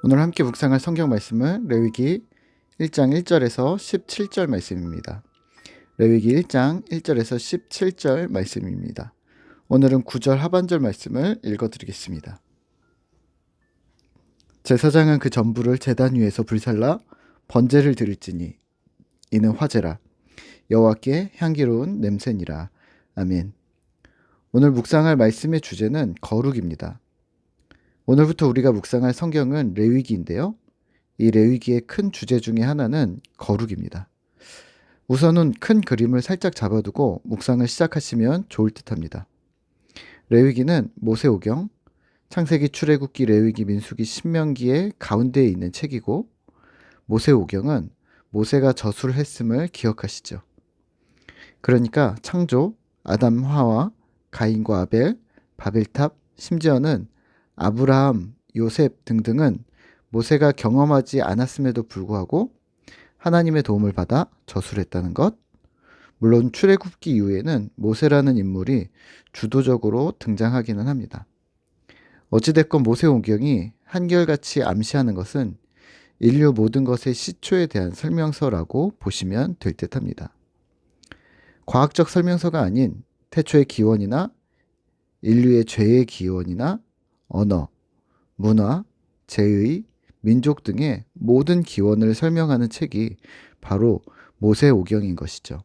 오늘 함께 묵상할 성경 말씀은 레위기 1장 1절에서 17절 말씀입니다. 레위기 1장 1절에서 17절 말씀입니다. 오늘은 9절 하반절 말씀을 읽어드리겠습니다. 제사장은 그 전부를 제단 위에서 불살라 번제를 드릴지니 이는 화제라 여호와께 향기로운 냄새니라. 아멘. 오늘 묵상할 말씀의 주제는 거룩입니다. 오늘부터 우리가 묵상할 성경은 레위기인데요. 이 레위기의 큰 주제 중에 하나는 거룩입니다. 우선은 큰 그림을 살짝 잡아두고 묵상을 시작하시면 좋을 듯합니다. 레위기는 모세오경, 창세기, 출애굽기, 레위기, 민수기, 신명기의 가운데에 있는 책이고, 모세오경은 모세가 저수를 했음을 기억하시죠. 그러니까 창조, 아담, 하와, 가인과 아벨, 바벨탑, 심지어는 아브라함, 요셉 등등은 모세가 경험하지 않았음에도 불구하고 하나님의 도움을 받아 저수를 했다는 것. 물론 출애굽기 이후에는 모세라는 인물이 주도적으로 등장하기는 합니다. 어찌됐건 모세오경이 한결같이 암시하는 것은 인류 모든 것의 시초에 대한 설명서라고 보시면 될 듯합니다. 과학적 설명서가 아닌 태초의 기원이나 인류의 죄의 기원이나 언어, 문화, 제의, 민족 등의 모든 기원을 설명하는 책이 바로 모세오경인 것이죠.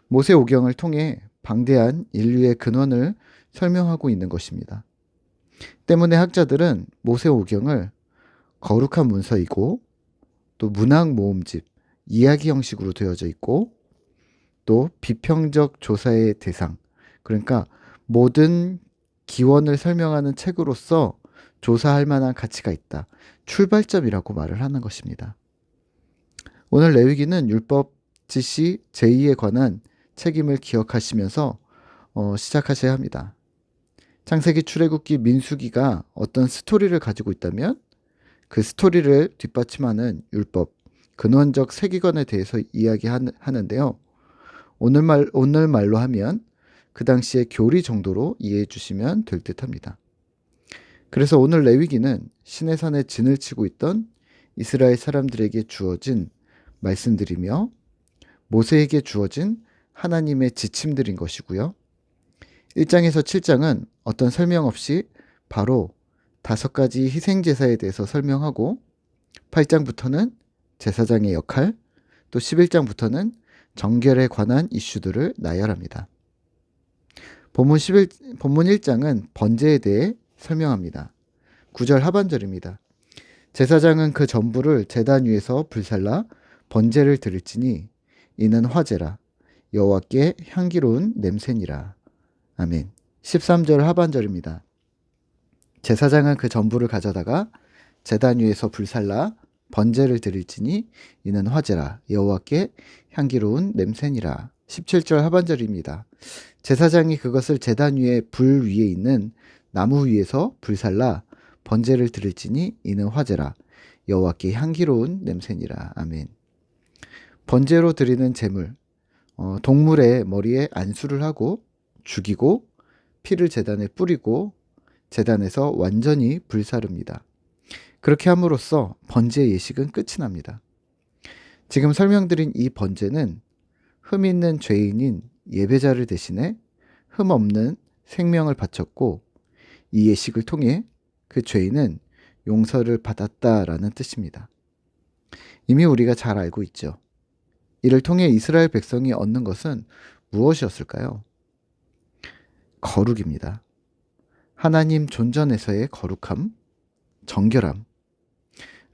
모세오경을 통해 방대한 인류의 근원을 설명하고 있는 것입니다. 때문에 학자들은 모세오경을 거룩한 문서이고 또 문학 모음집, 이야기 형식으로 되어져 있고 또 비평적 조사의 대상, 그러니까 모든 기원을 설명하는 책으로서 조사할 만한 가치가 있다. 출발점이라고 말을 하는 것입니다. 오늘 레위기는 율법 지시 제2에 관한 책임을 기억하시면서 시작하셔야 합니다. 창세기, 출애굽기, 민수기가 어떤 스토리를 가지고 있다면 그 스토리를 뒷받침하는 율법, 근원적 세계관에 대해서 이야기하는데요. 오늘 말로 하면 그 당시의 교리 정도로 이해해 주시면 될 듯합니다. 그래서 오늘 레위기는 시내산에 진을 치고 있던 이스라엘 사람들에게 주어진 말씀들이며 모세에게 주어진 하나님의 지침들인 것이고요. 1장에서 7장은 어떤 설명 없이 바로 5가지 희생제사에 대해서 설명하고 8장부터는 제사장의 역할, 또 11장부터는 정결에 관한 이슈들을 나열합니다. 본문 1장은 번제에 대해 설명합니다. 9절 하반절입니다. 제사장은 그 전부를 제단 위에서 불살라 번제를 드릴지니 이는 화제라 여호와께 향기로운 냄새니라. 아멘. 13절 하반절입니다. 제사장은 그 전부를 가져다가 제단 위에서 불살라 번제를 드릴지니 이는 화제라 여호와께 향기로운 냄새니라. 17절 하반절입니다. 제사장이 그것을 제단 위에 불 위에 있는 나무 위에서 불살라 번제를 드릴지니 이는 화제라 여호와께 향기로운 냄새니라. 아멘. 번제로 드리는 제물, 동물의 머리에 안수를 하고 죽이고 피를 제단에 뿌리고 제단에서 완전히 불사릅니다. 그렇게 함으로써 번제 예식은 끝이 납니다. 지금 설명드린 이 번제는 흠 있는 죄인인 예배자를 대신해 흠 없는 생명을 바쳤고 이 예식을 통해 그 죄인은 용서를 받았다라는 뜻입니다. 이미 우리가 잘 알고 있죠. 이를 통해 이스라엘 백성이 얻는 것은 무엇이었을까요? 거룩입니다. 하나님 존전에서의 거룩함, 정결함.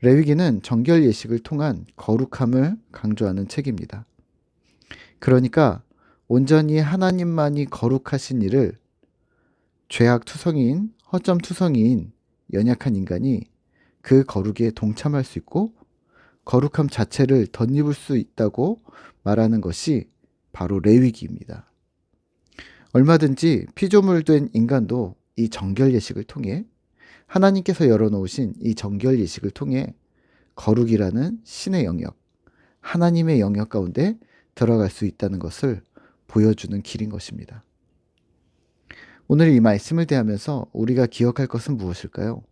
레위기는 정결 예식을 통한 거룩함을 강조하는 책입니다. 그러니까 온전히 하나님만이 거룩하신 이를 죄악투성이인, 허점투성이인 연약한 인간이 그 거룩에 동참할 수 있고 거룩함 자체를 덧입을 수 있다고 말하는 것이 바로 레위기입니다. 얼마든지 피조물된 인간도 이 정결 예식을 통해 하나님께서 열어놓으신 이 정결 예식을 통해 거룩이라는 신의 영역, 하나님의 영역 가운데 들어갈 수 있다는 것을 보여주는 길인 것입니다. 오늘 이 말씀을 대하면서 우리가 기억할 것은 무엇일까요?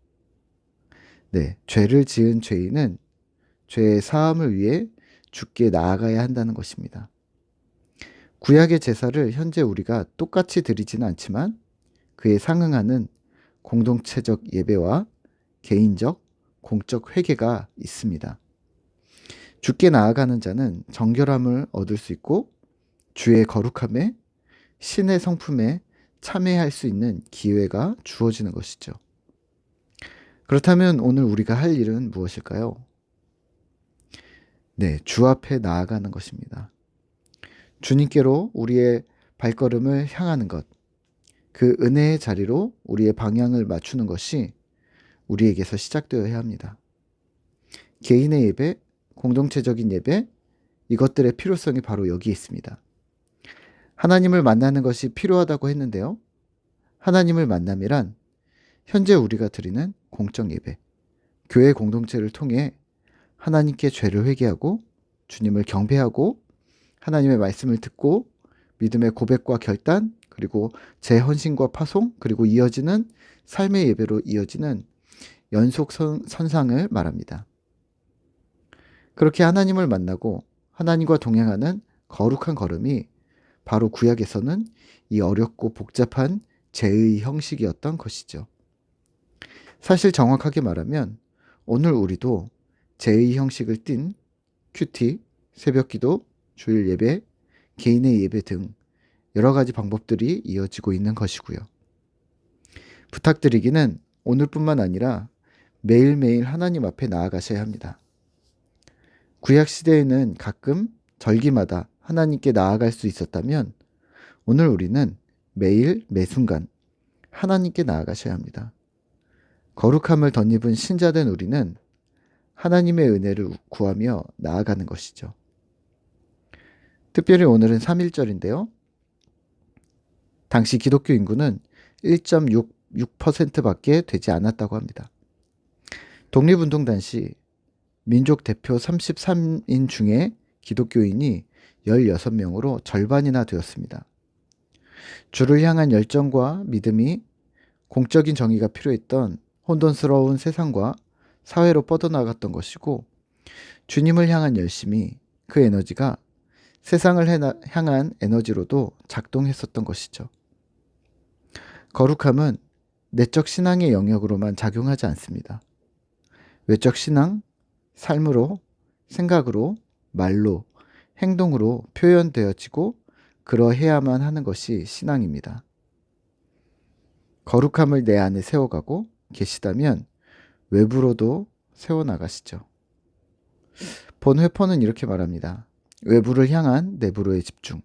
네, 죄를 지은 죄인은 죄의 사함을 위해 주께 나아가야 한다는 것입니다. 구약의 제사를 현재 우리가 똑같이 드리지는 않지만 그에 상응하는 공동체적 예배와 개인적, 공적 회개가 있습니다. 주께 나아가는 자는 정결함을 얻을 수 있고 주의 거룩함에 신의 성품에 참여할 수 있는 기회가 주어지는 것이죠. 그렇다면 오늘 우리가 할 일은 무엇일까요? 네, 주 앞에 나아가는 것입니다. 주님께로 우리의 발걸음을 향하는 것, 그 은혜의 자리로 우리의 방향을 맞추는 것이 우리에게서 시작되어야 합니다. 개인의 예배, 공동체적인 예배, 이것들의 필요성이 바로 여기에 있습니다. 하나님을 만나는 것이 필요하다고 했는데요. 하나님을 만남이란 현재 우리가 드리는 공적 예배, 교회 공동체를 통해 하나님께 죄를 회개하고 주님을 경배하고 하나님의 말씀을 듣고 믿음의 고백과 결단, 그리고 재헌신과 파송, 그리고 이어지는 삶의 예배로 이어지는 연속 선상을 말합니다. 그렇게 하나님을 만나고 하나님과 동행하는 거룩한 걸음이 바로 구약에서는 이 어렵고 복잡한 제의 형식이었던 것이죠. 사실 정확하게 말하면 오늘 우리도 제의 형식을 띤 큐티, 새벽기도, 주일 예배, 개인의 예배 등 여러 가지 방법들이 이어지고 있는 것이고요. 부탁드리기는 오늘뿐만 아니라 매일매일 하나님 앞에 나아가셔야 합니다. 구약 시대에는 가끔 절기마다 하나님께 나아갈 수 있었다면 오늘 우리는 매일 매순간 하나님께 나아가셔야 합니다. 거룩함을 덧입은 신자된 우리는 하나님의 은혜를 구하며 나아가는 것이죠. 특별히 오늘은 3.1절인데요. 당시 기독교 인구는 1.66%밖에 되지 않았다고 합니다. 독립운동 당시 민족 대표 33인 중에 기독교인이 16명으로 절반이나 되었습니다. 주를 향한 열정과 믿음이 공적인 정의가 필요했던 혼돈스러운 세상과 사회로 뻗어나갔던 것이고 주님을 향한 열심이 그 에너지가 세상을 향한 에너지로도 작동했었던 것이죠. 거룩함은 내적 신앙의 영역으로만 작용하지 않습니다. 외적 신앙, 삶으로, 생각으로, 말로, 행동으로 표현되어지고 그러해야만 하는 것이 신앙입니다. 거룩함을 내 안에 세워가고 계시다면 외부로도 세워나가시죠. 본 회포는 이렇게 말합니다. 외부를 향한 내부로의 집중.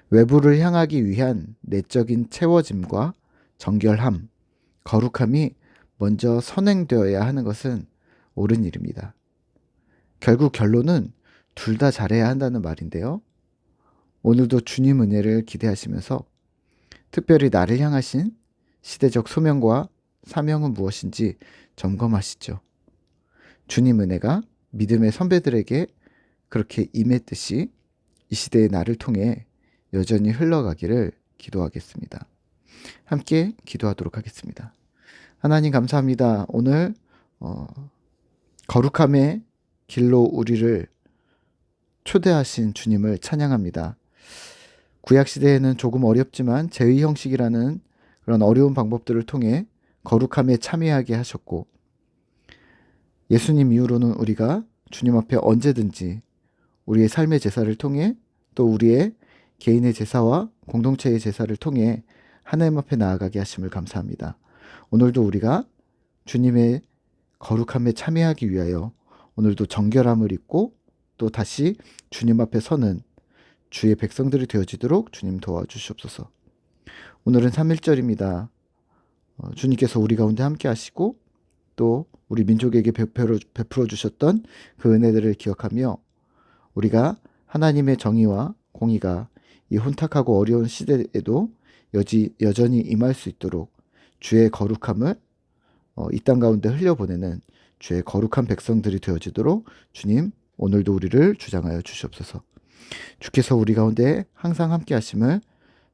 외부를 향하기 위한 내적인 채워짐과 정결함, 거룩함이 먼저 선행되어야 하는 것은 옳은 일입니다. 결국 결론은 둘 다 잘해야 한다는 말인데요. 오늘도 주님 은혜를 기대하시면서 특별히 나를 향하신 시대적 소명과 사명은 무엇인지 점검하시죠. 주님 은혜가 믿음의 선배들에게 그렇게 임했듯이 이 시대의 나를 통해 여전히 흘러가기를 기도하겠습니다. 함께 기도하도록 하겠습니다. 하나님 감사합니다. 오늘 거룩함의 길로 우리를 초대하신 주님을 찬양합니다. 구약시대에는 조금 어렵지만 제의 형식이라는 그런 어려운 방법들을 통해 거룩함에 참여하게 하셨고 예수님 이후로는 우리가 주님 앞에 언제든지 우리의 삶의 제사를 통해 또 우리의 개인의 제사와 공동체의 제사를 통해 하나님 앞에 나아가게 하심을 감사합니다. 오늘도 우리가 주님의 거룩함에 참여하기 위하여 오늘도 정결함을 입고 또 다시 주님 앞에 서는 주의 백성들이 되어지도록 주님 도와주시옵소서. 오늘은 3.1절입니다. 주님께서 우리 가운데 함께 하시고 또 우리 민족에게 베풀어 주셨던 그 은혜들을 기억하며 우리가 하나님의 정의와 공의가 이 혼탁하고 어려운 시대에도 여전히 임할 수 있도록 주의 거룩함을 이 땅 가운데 흘려보내는 주의 거룩한 백성들이 되어지도록 주님 오늘도 우리를 주장하여 주시옵소서. 주께서 우리 가운데 항상 함께 하심을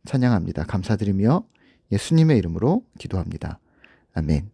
찬양합니다. 감사드리며 예수님의 이름으로 기도합니다. 아멘.